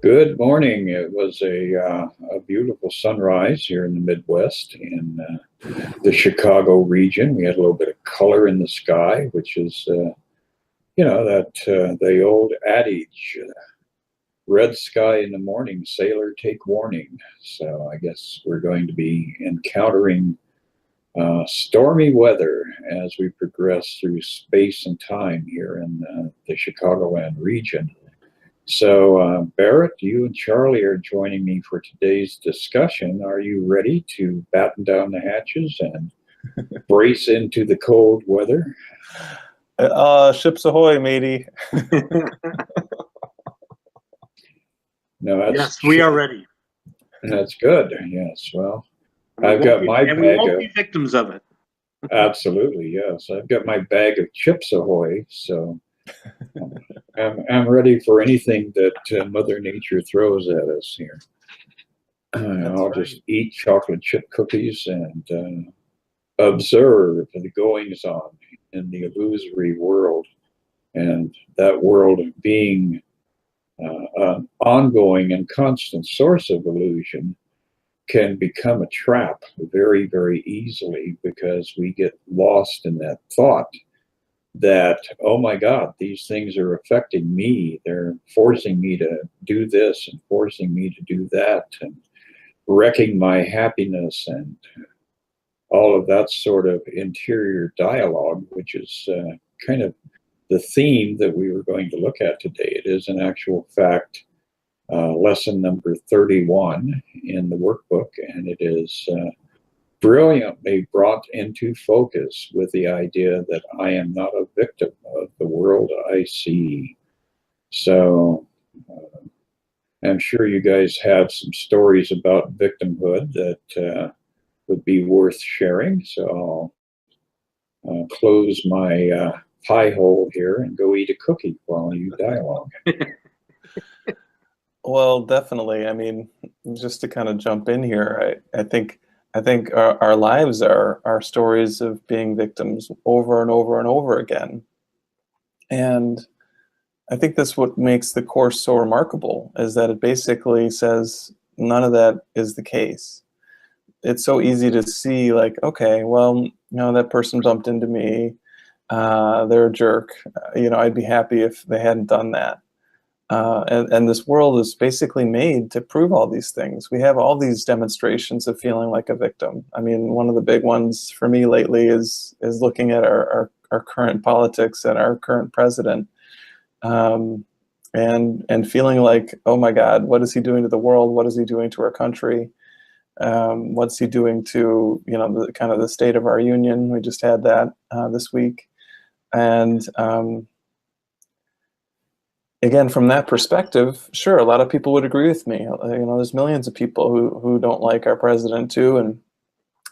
Good morning. It was a beautiful sunrise here in the Midwest in the Chicago region. We had a little bit of color in the sky, which is, the old adage, red sky in the morning, sailor take warning. So I guess we're going to be encountering stormy weather as we progress through space and time here in the Chicagoland region. So, Barrett, you and Charlie are joining me for today's discussion. Are you ready to batten down the hatches and brace into the cold weather? Ships ahoy, matey. No, Yes, we are ready. That's good. Yes. Well, We I've got won't be- my and we bag won't of be victims of it. absolutely yes. I've got my bag of chips ahoy, so I'm ready for anything that Mother Nature throws at us here. I'll right. just eat chocolate chip cookies and observe the goings on in the illusory world, and that world being an ongoing and constant source of illusion can become a trap very, very easily because we get lost in that thought that, oh my God, these things are affecting me. They're forcing me to do this and forcing me to do that and wrecking my happiness and all of that sort of interior dialogue, which is kind of the theme that we were going to look at today. It is, in actual fact, lesson number 31 in the workbook, and it is brilliantly brought into focus with the idea that I am not a victim of the world I see. So I'm sure you guys have some stories about victimhood that would be worth sharing. So I'll close my pie hole here and go eat a cookie while you dialogue. Well, definitely. I mean, just to kind of jump in here, I think our lives are stories of being victims over and over and over again. And I think that's what makes the course so remarkable, is that it basically says none of that is the case. It's so easy to see, like, okay, well, that person bumped into me. They're a jerk. I'd be happy if they hadn't done that. And this world is basically made to prove all these things. We have all these demonstrations of feeling like a victim. I mean, one of the big ones for me lately is looking at our current politics and our current president, and feeling like, oh my God, what is he doing to the world? What is he doing to our country? What's he doing to the kind of the state of our union? We just had that this week, and again, from that perspective, sure, a lot of people would agree with me. There's millions of people who don't like our president too, and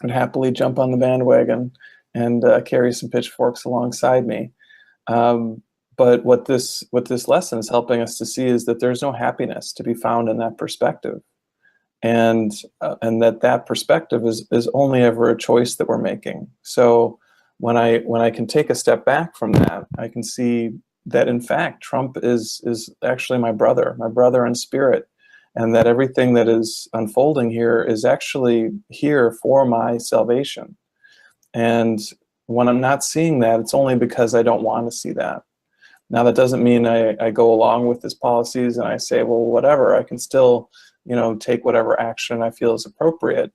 would happily jump on the bandwagon and carry some pitchforks alongside me. But what this lesson is helping us to see is that there's no happiness to be found in that perspective, and that perspective is only ever a choice that we're making. So when I can take a step back from that, I can see that in fact Trump is actually my brother in spirit, and that everything that is unfolding here is actually here for my salvation. And when I'm not seeing that, it's only because I don't want to see that. Now, that doesn't mean I go along with his policies and I say, well, whatever, I can still take whatever action I feel is appropriate,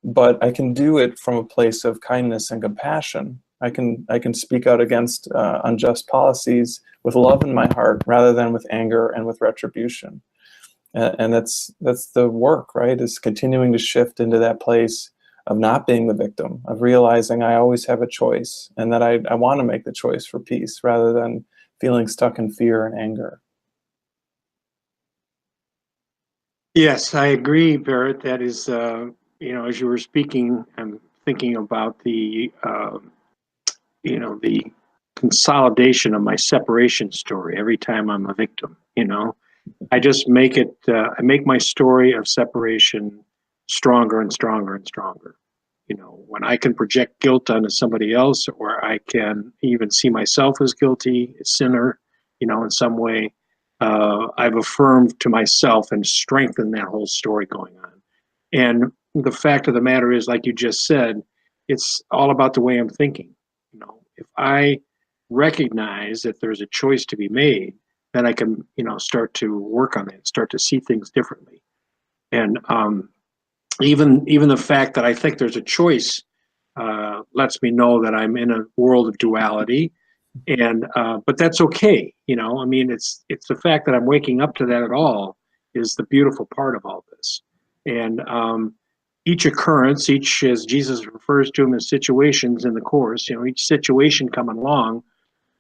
but I can do it from a place of kindness and compassion. I can speak out against unjust policies with love in my heart rather than with anger and with retribution. And that's the work, right? Is continuing to shift into that place of not being the victim, of realizing I always have a choice, and that I want to make the choice for peace rather than feeling stuck in fear and anger. Yes, I agree, Barrett. That is, as you were speaking, I'm thinking about the consolidation of my separation story every time I'm a victim. I just make it, I make my story of separation stronger and stronger and stronger. When I can project guilt onto somebody else, or I can even see myself as guilty, a sinner, in some way, I've affirmed to myself and strengthened that whole story going on. And the fact of the matter is, like you just said, it's all about the way I'm thinking. You know, if I recognize that there's a choice to be made, then I can, you know, start to work on it, start to see things differently. And even the fact that I think there's a choice lets me know that I'm in a world of duality. And but that's okay, you know. I mean, it's the fact that I'm waking up to that at all is the beautiful part of all this. And each occurrence, each, as Jesus refers to them as situations in the course, you know, each situation coming along,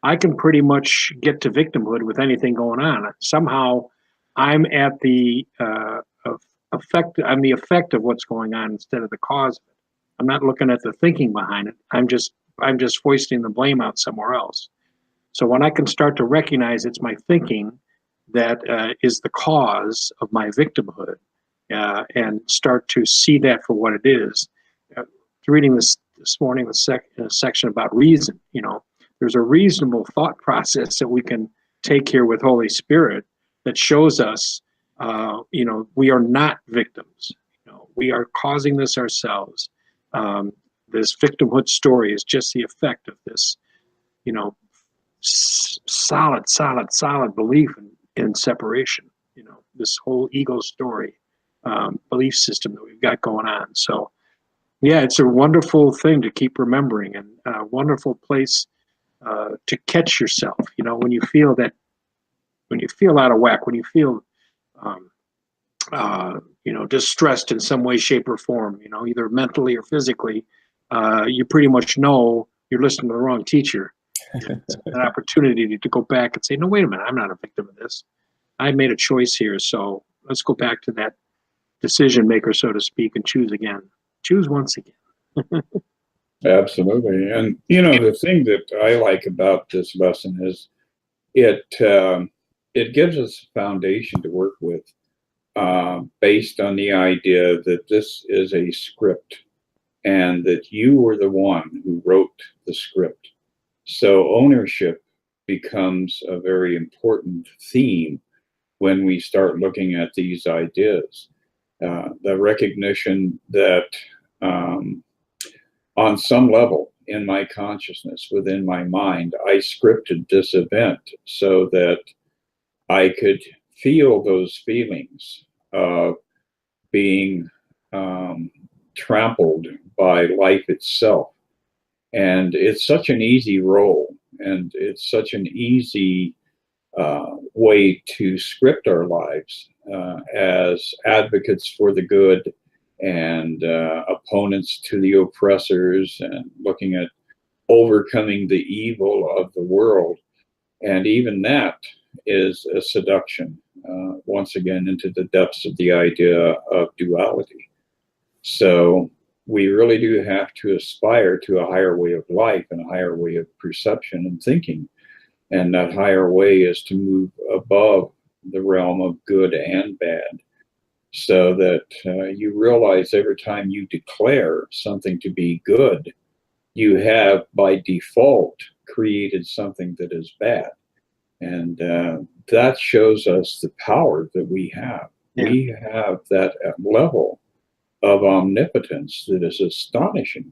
I can pretty much get to victimhood with anything going on. Somehow, I'm at the effect. I'm the effect of what's going on instead of the cause of it. I'm not looking at the thinking behind it. I'm just foisting the blame out somewhere else. So when I can start to recognize it's my thinking that is the cause of my victimhood, and start to see that for what it is. Reading this morning, the section about reason, you know, there's a reasonable thought process that we can take here with Holy Spirit that shows us, you know, we are not victims. You know, we are causing this ourselves. This victimhood story is just the effect of this, you know, solid belief in separation. You know, this whole ego story, belief system that we've got going on. So, yeah, it's a wonderful thing to keep remembering, and a wonderful place to catch yourself. You know, when you feel out of whack, when you feel, you know, distressed in some way, shape, or form, you know, either mentally or physically, you pretty much know you're listening to the wrong teacher. It's an opportunity to go back and say, no, wait a minute, I'm not a victim of this. I made a choice here, so let's go back to that decision maker, so to speak, and choose again. Choose once again. Absolutely. And, you know, the thing that I like about this lesson is it gives us a foundation to work with, based on the idea that this is a script and that you were the one who wrote the script. So ownership becomes a very important theme when we start looking at these ideas. The recognition that on some level in my consciousness, within my mind, I scripted this event so that I could feel those feelings of being trampled by life itself. And it's such an easy role, and it's such an easy way to script our lives as advocates for the good and opponents to the oppressors, and looking at overcoming the evil of the world. And even that is a seduction, once again, into the depths of the idea of duality. So we really do have to aspire to a higher way of life and a higher way of perception and thinking. And that higher way is to move above the realm of good and bad, so that you realize every time you declare something to be good, you have by default created something that is bad. And that shows us the power that we have. Yeah. We have that level of omnipotence that is astonishing,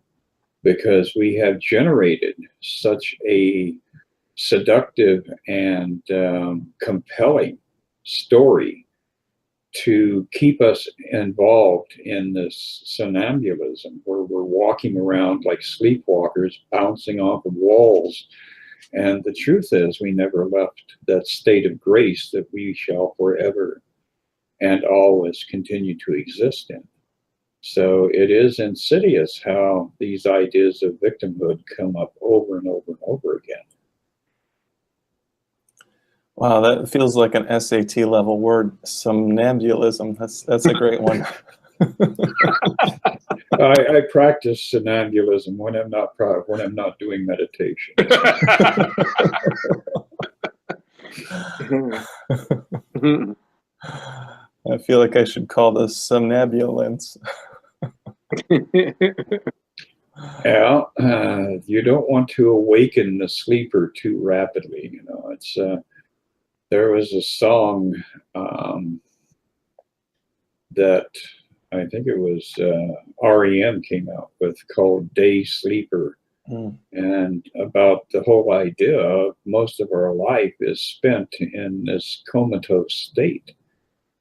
because we have generated such a seductive and compelling story to keep us involved in this somnambulism, where we're walking around like sleepwalkers, bouncing off of walls. And the truth is, we never left that state of grace that we shall forever and always continue to exist in. So it is insidious how these ideas of victimhood come up over and over and over again. Wow, that feels like an SAT level word, somnambulism. That's a great one. I practice somnambulism when I'm not doing meditation. I feel like I should call this somnambulance. Yeah, you don't want to awaken the sleeper too rapidly. You know, it's there was a song that I think it was REM came out with called Day Sleeper. And about the whole idea of most of our life is spent in this comatose state.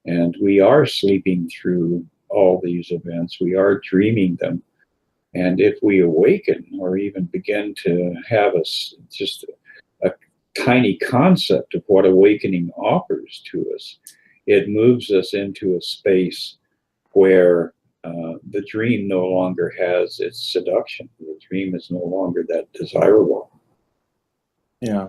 And we are sleeping through all these events. We are dreaming them. And if we awaken or even begin to have just a tiny concept of what awakening offers to us, it moves us into a space where the dream no longer has its seduction. The dream is no longer that desirable. Yeah.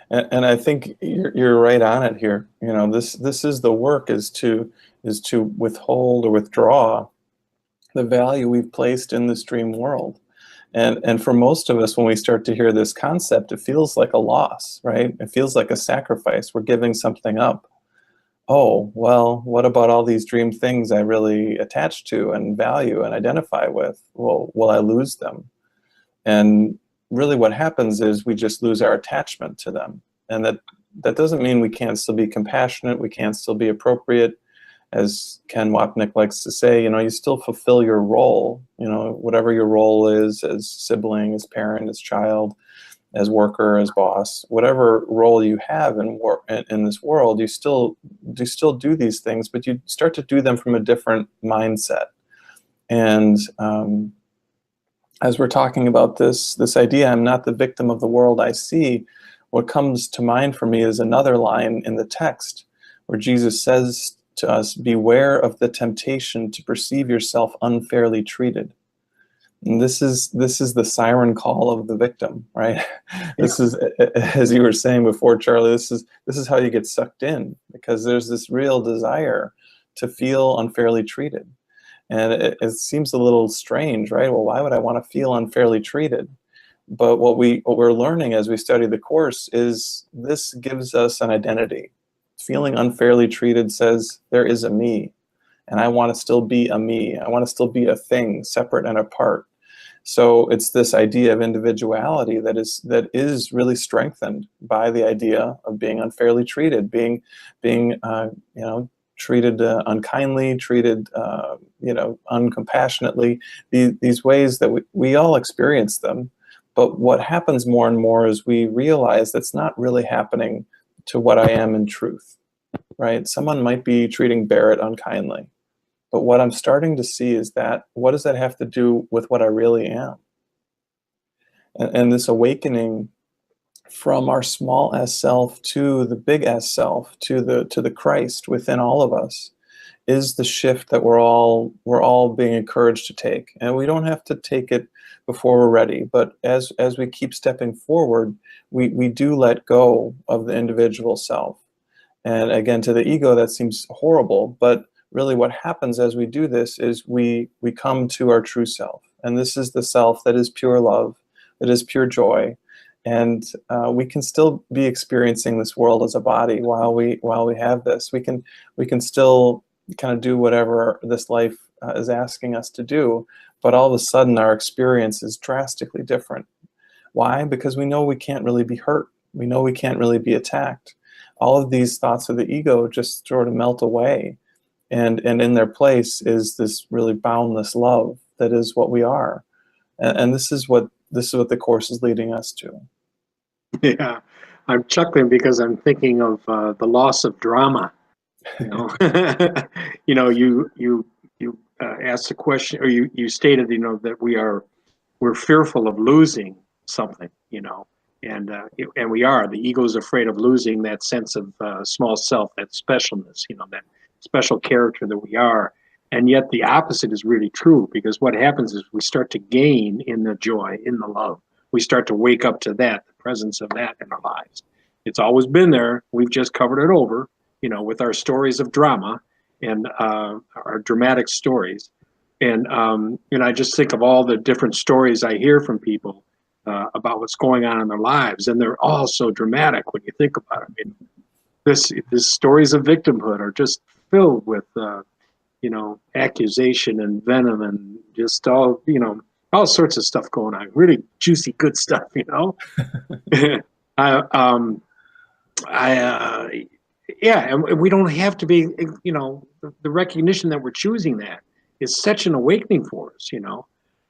And I think you're right on it here. You know, this is the work, is to withhold or withdraw the value we've placed in this dream world. And for most of us, when we start to hear this concept, it feels like a loss, right? It feels like a sacrifice. We're giving something up. Oh, well, what about all these dream things I really attach to and value and identify with? Well, will I lose them? And really what happens is we just lose our attachment to them. And that doesn't mean we can't still be compassionate, we can't still be appropriate. As Ken Wapnick likes to say, you know, you still fulfill your role, you know, whatever your role is, as sibling, as parent, as child, as worker, as boss, whatever role you have in this world, you still do these things, but you start to do them from a different mindset. And as we're talking about this idea, I'm not the victim of the world I see, what comes to mind for me is another line in the text where Jesus says to us, beware of the temptation to perceive yourself unfairly treated. And this is the siren call of the victim, right? This is, as you were saying before, Charlie, this is how you get sucked in, because there's this real desire to feel unfairly treated. And it seems a little strange, right? Well, why would I want to feel unfairly treated? But what we're learning as we study the Course is this gives us an identity. Feeling unfairly treated says there is a me, and I want to still be a me. I want to still be a thing, separate and apart. So it's this idea of individuality that is really strengthened by the idea of being unfairly treated, being treated unkindly, treated uncompassionately. These ways that we all experience them. But what happens more and more is we realize that's not really happening to what I am in truth, right? Someone might be treating Barret unkindly, but what I'm starting to see is that, what does that have to do with what I really am? And this awakening from our small s self to the big S self, to the Christ within all of us, is the shift that we're all being encouraged to take. And we don't have to take it before we're ready, but as we keep stepping forward, we do let go of the individual self. And again, to the ego, that seems horrible, but really what happens as we do this is we come to our true self. And this is the self that is pure love, that is pure joy. And we can still be experiencing this world as a body while we have this. We can still kind of do whatever this life is asking us to do, but all of a sudden our experience is drastically different. Why? Because we know we can't really be hurt. We know we can't really be attacked. All of these thoughts of the ego just sort of melt away, and in their place is this really boundless love that is what we are. And this is what the Course is leading us to. Yeah, I'm chuckling because I'm thinking of the loss of drama. You know, you asked the question, or you stated, that we're fearful of losing something, and we are. The ego is afraid of losing that sense of small self, that specialness, that special character that we are. And yet the opposite is really true, because what happens is we start to gain in the joy, in the love. We start to wake up to that, the presence of that in our lives. It's always been there. We've just covered it over, with our stories of drama and our dramatic stories. And, I just think of all the different stories I hear from people about what's going on in their lives. And they're all so dramatic when you think about it. I mean, this stories of victimhood are just filled with, accusation and venom and just all sorts of stuff going on. Really juicy, good stuff, Yeah, and we don't have to be, you know, the recognition that we're choosing that is such an awakening for us, you know.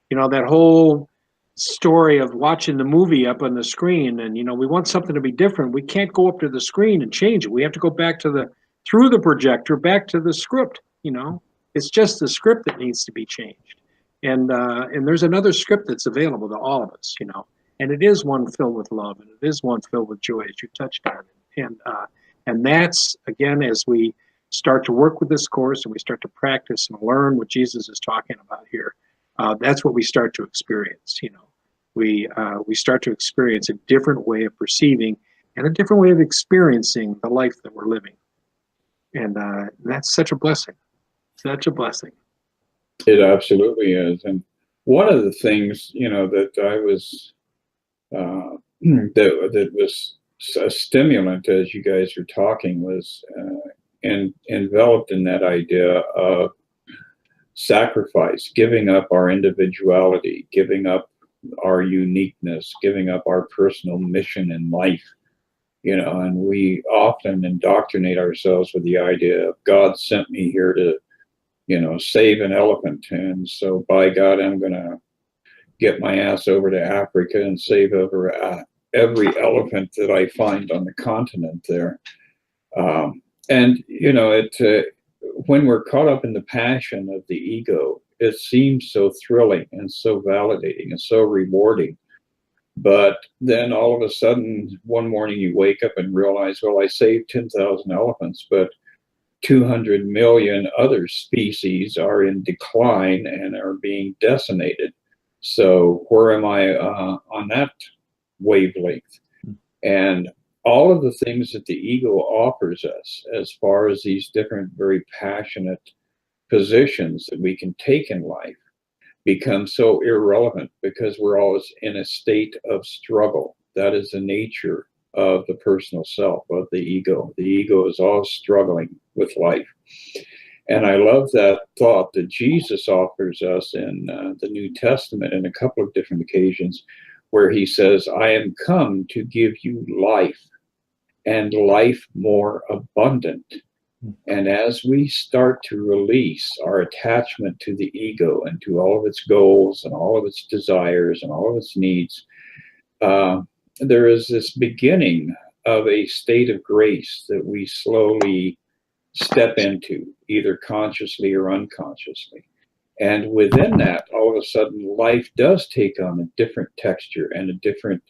You know, that whole story of watching the movie up on the screen, and, you know, we want something to be different. We can't go up to the screen and change it. We have to go back to through the projector, back to the script, you know. It's just the script that needs to be changed. And there's another script that's available to all of us, you know. And it is one filled with love, and it is one filled with joy, as you touched on. And that's, again, as we start to work with this course and we start to practice and learn what Jesus is talking about here, that's what we start to experience. You know, we start to experience a different way of perceiving and a different way of experiencing the life that we're living. And that's such a blessing, such a blessing. It absolutely is. And one of the things, you know, that I was, that was a stimulant as you guys were talking was enveloped in that idea of sacrifice, giving up our individuality, giving up our uniqueness, giving up our personal mission in life, you know. And we often indoctrinate ourselves with the idea of God sent me here to, you know, save an elephant, and so by God, I'm gonna get my ass over to Africa and save over every elephant that I find on the continent there. And, you know, when we're caught up in the passion of the ego, it seems so thrilling and so validating and so rewarding. But then all of a sudden, one morning you wake up and realize, well, I saved 10,000 elephants, but 200 million other species are in decline and are being decimated. So where am I on that wavelength? And all of the things that the ego offers us as far as these different very passionate positions that we can take in life become so irrelevant because we're always in a state of struggle. That is the nature of the personal self, of the ego. The ego is always struggling with life. And I love that thought that Jesus offers us in the New Testament in a couple of different occasions, where he says, I am come to give you life, and life more abundant. And as we start to release our attachment to the ego and to all of its goals and all of its desires and all of its needs, there is this beginning of a state of grace that we slowly step into, either consciously or unconsciously. And within that, all of a sudden, life does take on a different texture and a different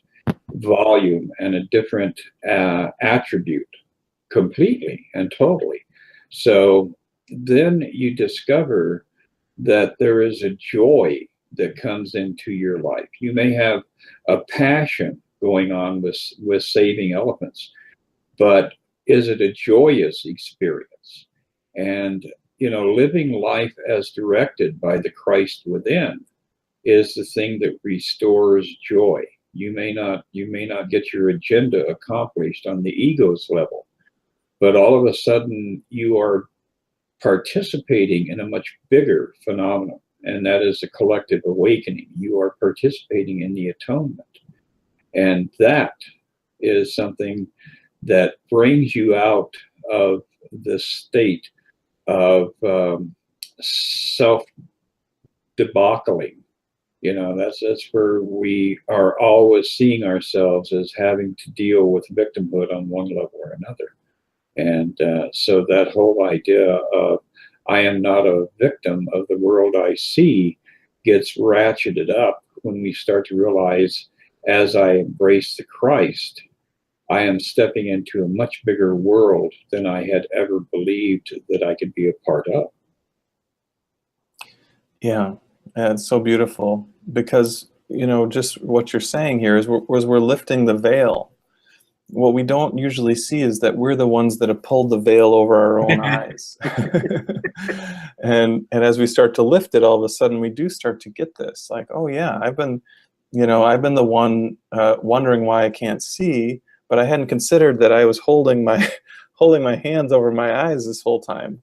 volume and a different attribute completely and totally. So then you discover that there is a joy that comes into your life. You may have a passion going on with saving elephants, but is it a joyous experience? And, you know, living life as directed by the Christ within is the thing that restores joy. You may not get your agenda accomplished on the ego's level, but all of a sudden you are participating in a much bigger phenomenon, and that is the collective awakening. You are participating in the atonement. And that is something that brings you out of the state of self-debaucheling. You know, that's where we are always seeing ourselves as having to deal with victimhood on one level or another. And so that whole idea of I am not a victim of the world I see gets ratcheted up when we start to realize, as I embrace the Christ, I am stepping into a much bigger world than I had ever believed that I could be a part of. Yeah, it's so beautiful because, you know, just what you're saying here is we're lifting the veil. What we don't usually see is that we're the ones that have pulled the veil over our own eyes. And as we start to lift it, all of a sudden we do start to get this, like, oh yeah, I've been the one wondering why I can't see, but I hadn't considered that I was holding my hands over my eyes this whole time.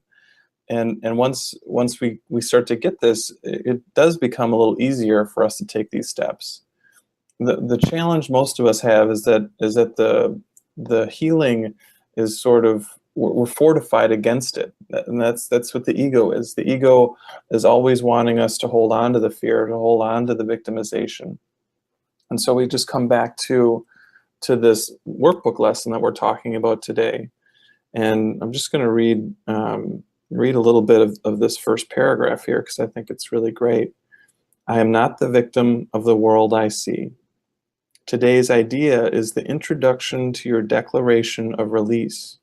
And once we start to get this, it does become a little easier for us to take these steps. The challenge most of us have is that the healing is sort of, we're fortified against it. And that's what the ego is. The ego is always wanting us to hold on to the fear, to hold on to the victimization. And so we just come back to this workbook lesson that we're talking about today. And I'm just going to read a little bit of this first paragraph here, because I think it's really great. I am not the victim of the world I see. Today's idea is the introduction to your declaration of release.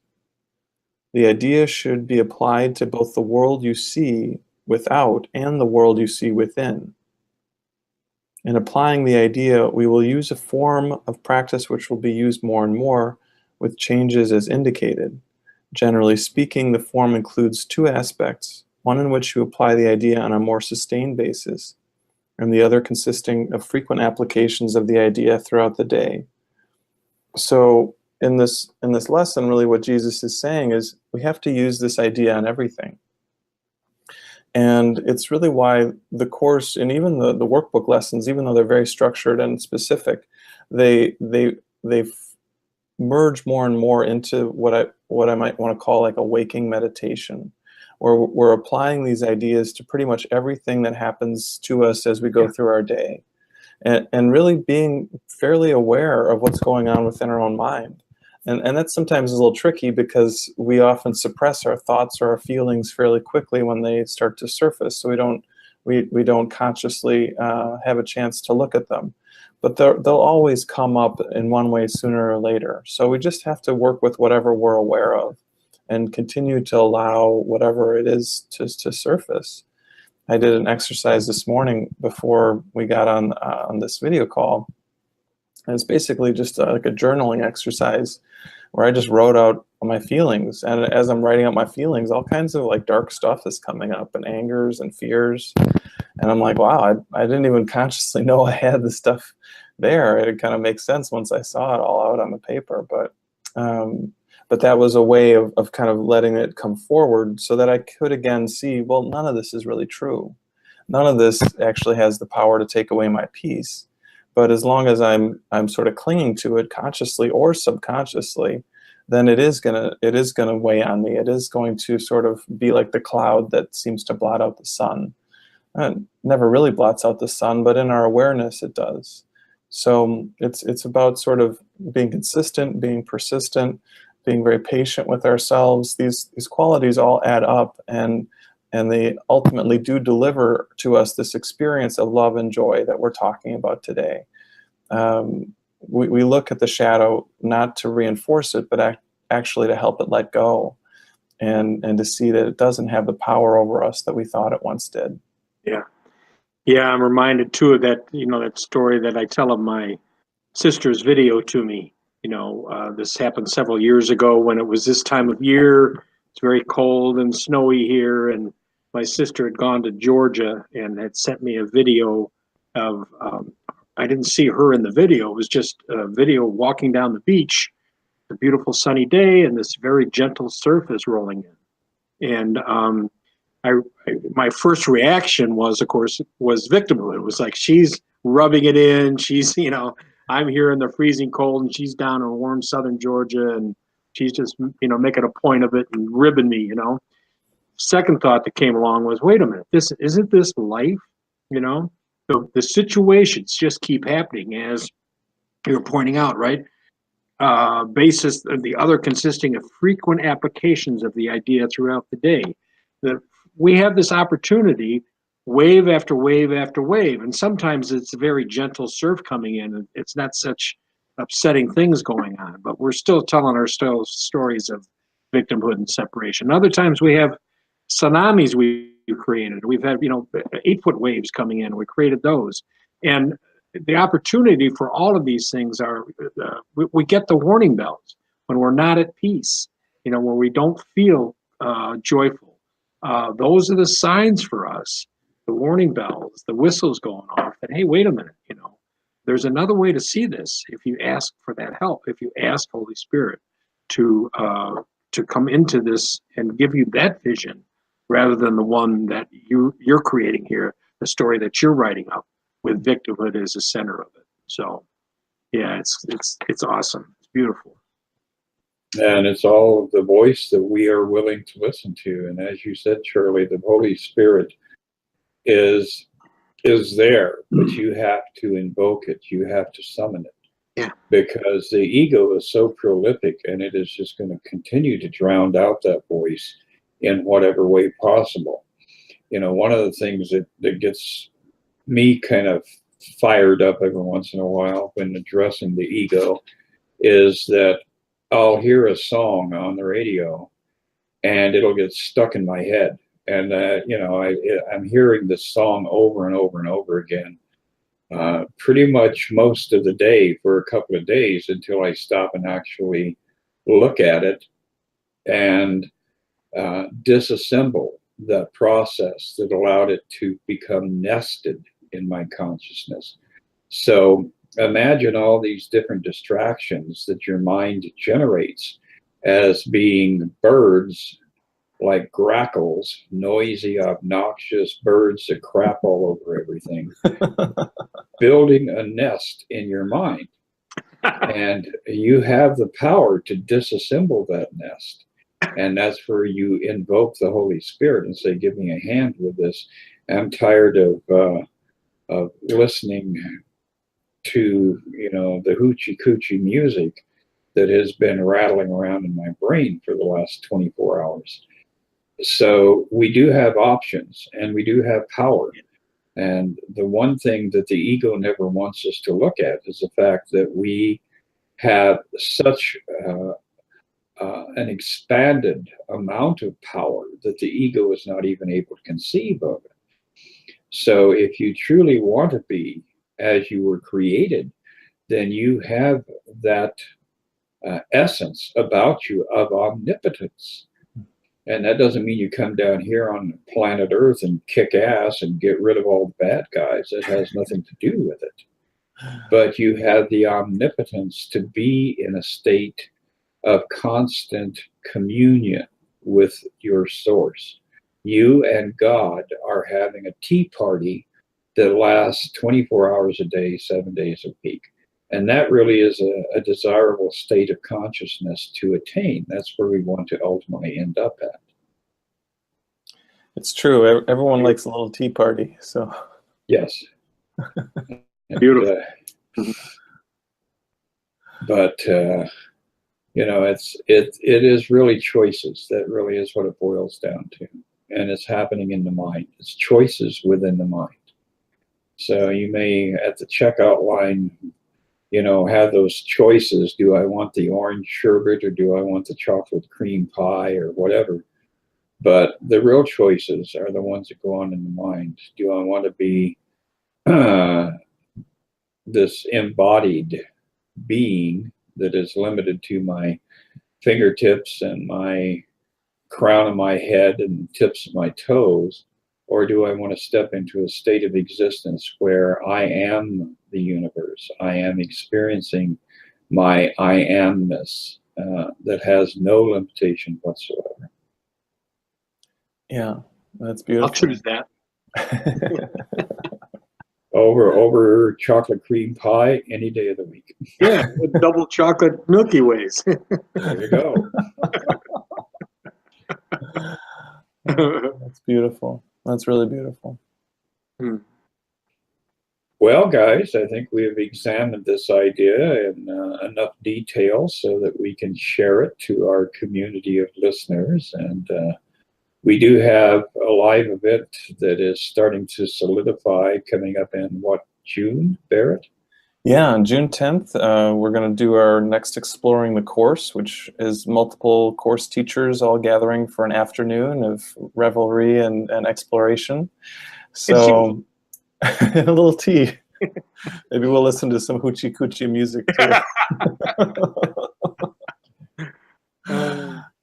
The idea should be applied to both the world you see without and the world you see within. In applying the idea, we will use a form of practice which will be used more and more, with changes as indicated. Generally speaking, the form includes two aspects, one in which you apply the idea on a more sustained basis, and the other consisting of frequent applications of the idea throughout the day. So in this lesson, really what Jesus is saying is we have to use this idea on everything. And it's really why the course, and even the workbook lessons, even though they're very structured and specific, they've merged more and more into what I might want to call like a waking meditation, where we're applying these ideas to pretty much everything that happens to us as we go through our day, and really being fairly aware of what's going on within our own mind. And that's sometimes a little tricky, because we often suppress our thoughts or our feelings fairly quickly when they start to surface, so we don't consciously have a chance to look at them. But they'll always come up in one way sooner or later. So we just have to work with whatever we're aware of and continue to allow whatever it is to surface. I did an exercise this morning before we got on this video call. And it's basically just like a journaling exercise where I just wrote out my feelings. And as I'm writing out my feelings, all kinds of like dark stuff is coming up, and angers and fears. And I'm like, wow, I didn't even consciously know I had this stuff there. It kind of makes sense once I saw it all out on the paper. But that was a way of kind of letting it come forward so that I could again see, well, none of this is really true. None of this actually has the power to take away my peace. But as long as I'm sort of clinging to it consciously or subconsciously, then it is gonna weigh on me. It is going to sort of be like the cloud that seems to blot out the sun. It never really blots out the sun, but in our awareness it does. So it's about sort of being consistent, being persistent, being very patient with ourselves. These qualities all add up, and they ultimately do deliver to us this experience of love and joy that we're talking about today. We look at the shadow not to reinforce it, but actually to help it let go, and to see that it doesn't have the power over us that we thought it once did. Yeah, I'm reminded too of that, that story that I tell of my sister's video to me. This happened several years ago when it was this time of year. It's very cold and snowy here, and my sister had gone to Georgia and had sent me a video of, I didn't see her in the video. It was just a video walking down the beach, a beautiful sunny day, and this very gentle surf is rolling in. And my first reaction was, of course, victimhood. It was like, she's rubbing it in. She's, I'm here in the freezing cold and she's down in warm southern Georgia, and she's just, making a point of it and ribbing me, Second thought that came along was, wait a minute, isn't this life? The situations just keep happening, as you were pointing out, right? Basis, the other consisting of frequent applications of the idea throughout the day. That we have this opportunity, wave after wave after wave, and sometimes it's a very gentle surf coming in, and it's not such upsetting things going on, but we're still telling ourselves stories of victimhood and separation. Other times we have tsunamis we've created. We've had 8-foot waves coming in. We created those, and the opportunity for all of these things are we get the warning bells when we're not at peace. When we don't feel joyful. Those are the signs for us. The warning bells, the whistles going off. That hey, wait a minute. There's another way to see this. If you ask for that help, if you ask Holy Spirit to come into this and give you that vision, rather than the one that you're creating here, the story that you're writing up with victimhood as the center of it. So, yeah, it's awesome. It's beautiful. And it's all the voice that we are willing to listen to. And as you said, Charlie, the Holy Spirit is there, but you have to invoke it. You have to summon it. Yeah. Because the ego is so prolific, and it is just going to continue to drown out that voice in whatever way possible. You know, one of the things that gets me kind of fired up every once in a while when addressing the ego is that I'll hear a song on the radio and it'll get stuck in my head. And, you know, I'm hearing this song over and over and over again, pretty much most of the day for a couple of days until I stop and actually look at it and disassemble the process that allowed it to become nested in my consciousness. So imagine all these different distractions that your mind generates as being birds, like grackles, noisy, obnoxious birds that crap all over everything, building a nest in your mind. And you have the power to disassemble that nest. And that's where you invoke the Holy Spirit and say, give me a hand with this. I'm tired of listening to, you know, the hoochie coochie music that has been rattling around in my brain for the last 24 hours. So we do have options and we do have power. And the one thing that the ego never wants us to look at is the fact that we have such an expanded amount of power that the ego is not even able to conceive of it. So if you truly want to be as you were created, then you have that essence about you of omnipotence. And that doesn't mean you come down here on planet Earth and kick ass and get rid of all the bad guys. It has nothing to do with it. But you have the omnipotence to be in a state of constant communion with your source. You and God are having a tea party that lasts 24 hours a day, 7 days a week. And that really is a desirable state of consciousness to attain. That's where we want to ultimately end up at. It's true. Everyone likes a little tea party. So yes. Beautiful. But you know, it is really choices. That really is what it boils down to. And it's happening in the mind. It's choices within the mind. So you may, at the checkout line, you know, have those choices. Do I want the orange sherbet or do I want the chocolate cream pie or whatever? But the real choices are the ones that go on in the mind. Do I want to be this embodied being that is limited to my fingertips and my crown of my head and tips of my toes? Or do I want to step into a state of existence where I am the universe? I am experiencing my I amness that has no limitation whatsoever. yeah, that's beautiful. I'll choose that. Over chocolate cream pie any day of the week. Yeah, with double chocolate Milky Ways. There you go. That's beautiful. That's really beautiful. Well, guys, I think we have examined this idea in enough detail so that we can share it to our community of listeners. And we do have a live event that is starting to solidify coming up in, what, June, Barret? Yeah, on June 10th, we're going to do our next Exploring the Course, which is multiple course teachers all gathering for an afternoon of revelry and exploration. So, a little tea. Maybe we'll listen to some hoochie coochie music too.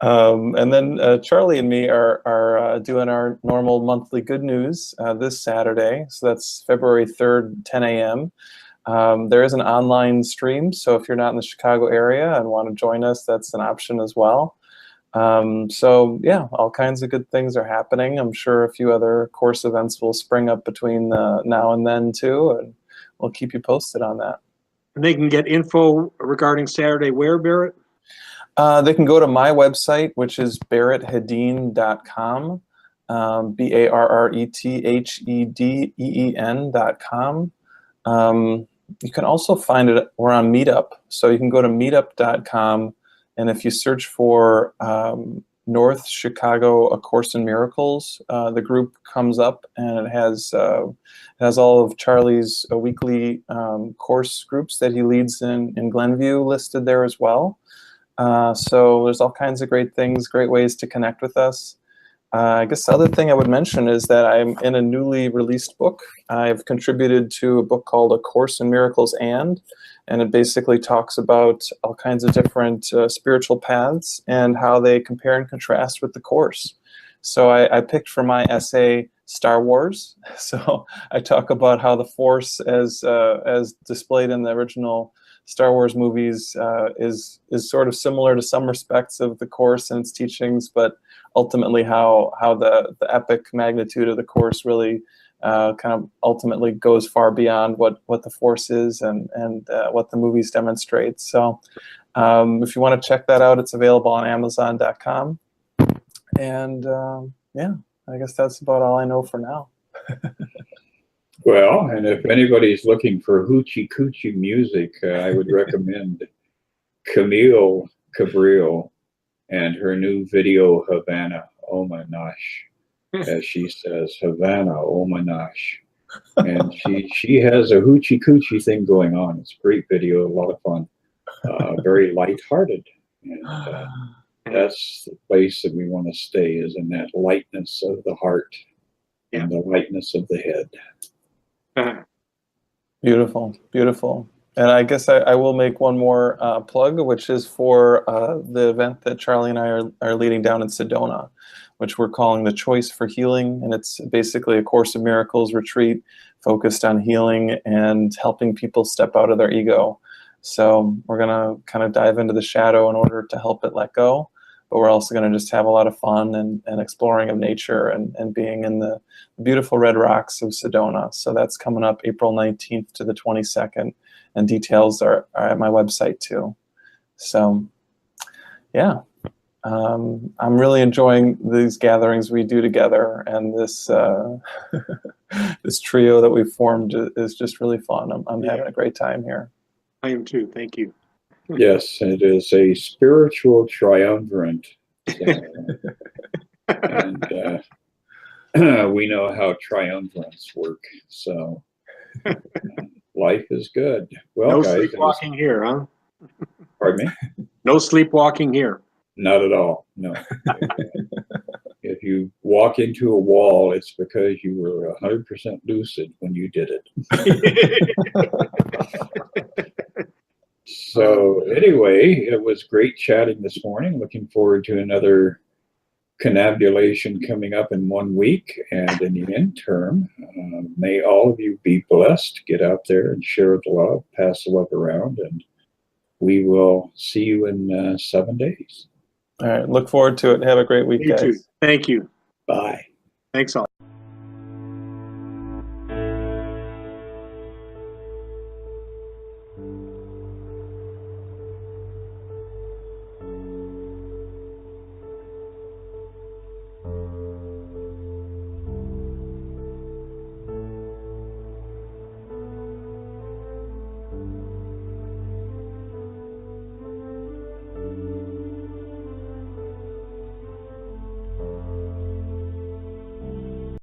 And then Charlie and me are doing our normal monthly good news this Saturday. So that's February 3rd, 10 a.m. There is an online stream, so if you're not in the Chicago area and want to join us, that's an option as well. So yeah, all kinds of good things are happening. I'm sure a few other course events will spring up between now and then too, and we'll keep you posted on that. And they can get info regarding Saturday where, Barret? They can go to my website, which is barrethedeen.com, barrethedeen.com. You can also find it, we're on Meetup, so you can go to meetup.com, and if you search for North Chicago, A Course in Miracles, the group comes up, and it has all of Charlie's weekly course groups that he leads in Glenview listed there as well. So there's all kinds of great things, great ways to connect with us. I guess the other thing I would mention is that I'm in a newly released book. I've contributed to a book called A Course in Miracles and it basically talks about all kinds of different spiritual paths and how they compare and contrast with the Course. So I picked for my essay Star Wars. So I talk about how the Force, as displayed in the original Star Wars movies, is sort of similar to some respects of the Course and its teachings, but ultimately how the epic magnitude of the Course really kind of ultimately goes far beyond what the Force is and what the movies demonstrate. So if you want to check that out, it's available on Amazon.com. And yeah, I guess that's about all I know for now. Well, and if anybody's looking for hoochie coochie music, I would recommend Camille Cabrillo and her new video, Havana, oh my gosh, as she says, Havana, oh my gosh. And she has a hoochie coochie thing going on. It's a great video, a lot of fun, very lighthearted. And that's the place that we want to stay, is in that lightness of the heart and the lightness of the head. Beautiful, beautiful. And I guess I will make one more plug, which is for the event that Charlie and I are leading down in Sedona, which we're calling the Choice for Healing. And it's basically a Course in Miracles retreat focused on healing and helping people step out of their ego. So we're going to kind of dive into the shadow in order to help it let go. But we're also going to just have a lot of fun and exploring of nature and being in the beautiful red rocks of Sedona. So that's coming up April 19th to the 22nd. And details are at my website too. So yeah, I'm really enjoying these gatherings we do together, and this this trio that we've formed is just really fun. I'm having a great time here. I am too. Thank you. Yes, it is a spiritual triumvirate. And we know how triumvirates work. So life is good. Well, No guys, sleepwalking here, huh? Pardon me? No sleepwalking here. Not at all. No. If you walk into a wall, it's because you were 100% lucid when you did it. So anyway, it was great chatting this morning. Looking forward to another connabulation coming up in 1 week. And in the interim, may all of you be blessed. Get out there and share the love, pass the love around, and we will see you in 7 days. All right, look forward to it. Have a great week, You guys. too. Thank you. Bye. Thanks all.